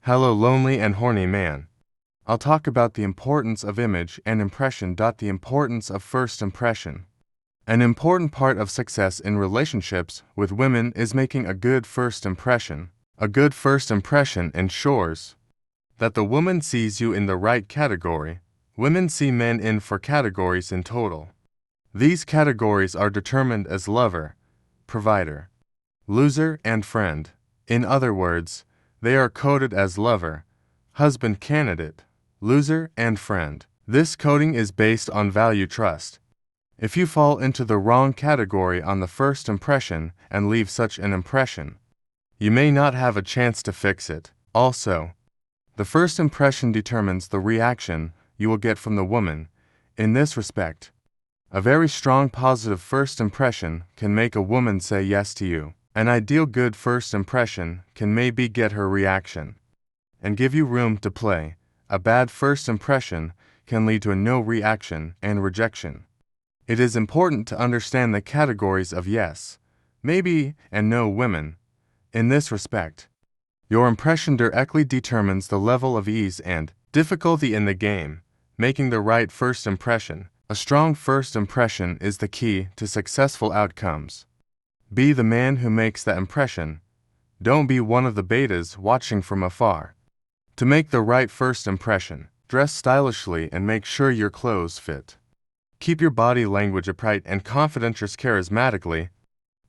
Hello, lonely and horny man. I'll talk about the importance of image and impression. The importance of first impression. An important part of success in relationships with women is making a good first impression. A good first impression ensures that the woman sees you in the right category. Women see men in 4 categories in total. These categories are determined as lover, provider, loser, and friend. In other words, they are coded as lover, husband candidate, loser, and friend. This coding is based on value trust. If you fall into the wrong category on the first impression and leave such an impression, you may not have a chance to fix it. Also, the first impression determines the reaction you will get from the woman. In this respect, a very strong positive first impression can make a woman say yes to you. An ideal good first impression can maybe get her reaction and give you room to play. A bad first impression can lead to a no reaction and rejection. It is important to understand the categories of yes, maybe, and no women. In this respect, your impression directly determines the level of ease and difficulty in the game. Making the right first impression. A strong first impression is the key to successful outcomes. Be the man who makes that impression. Don't be one of the betas watching from afar. To make the right first impression, dress stylishly and make sure your clothes fit. Keep your body language upright and confident. Dress charismatically.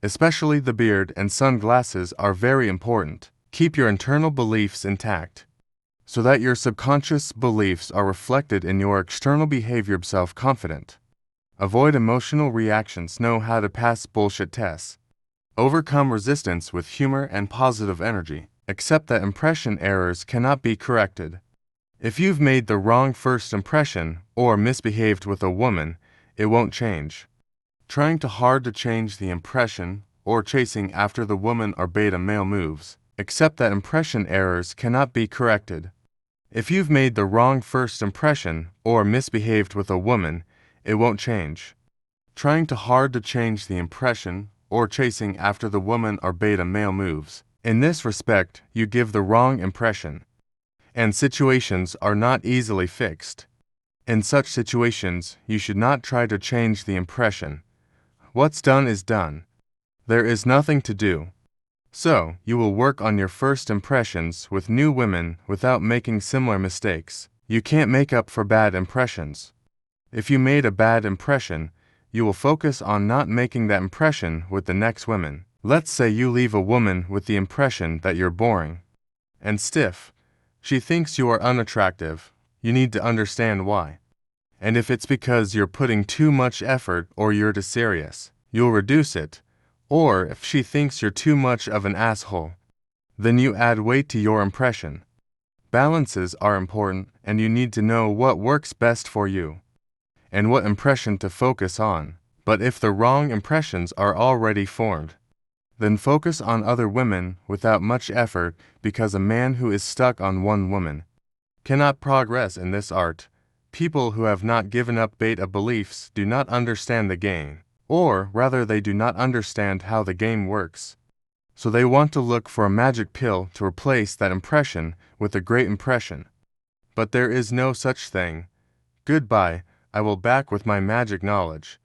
Especially the beard and sunglasses are very important. Keep your internal beliefs intact, so that your subconscious beliefs are reflected in your external behavior. Self-confident. Avoid emotional reactions. Know how to pass bullshit tests. Overcome resistance with humor and positive energy. Accept that impression errors cannot be corrected. If you've made the wrong first impression or misbehaved with a woman, it won't change. Trying too hard to change the impression or chasing after the woman are beta male moves. Accept that impression errors cannot be corrected. If you've made the wrong first impression or misbehaved with a woman, it won't change. Trying too hard to change the impression or chasing after the woman are beta male moves. In this respect, you give the wrong impression, and situations are not easily fixed. In such situations, you should not try to change the impression. What's done is done. There is nothing to do. So, you will work on your first impressions with new women without making similar mistakes. You can't make up for bad impressions. If you made a bad impression, you will focus on not making that impression with the next women. Let's say you leave a woman with the impression that you're boring and stiff. She thinks you are unattractive. You need to understand why. And if it's because you're putting too much effort or you're too serious, you'll reduce it. Or if she thinks you're too much of an asshole, then you add weight to your impression. Balances are important, and you need to know what works best for you and what impression to focus on. But if the wrong impressions are already formed, then focus on other women without much effort, because a man who is stuck on one woman cannot progress in this art. People who have not given up beta beliefs do not understand the game, or rather they do not understand how the game works. So they want to look for a magic pill to replace that impression with a great impression. But there is no such thing. Goodbye. I will back with my magic knowledge.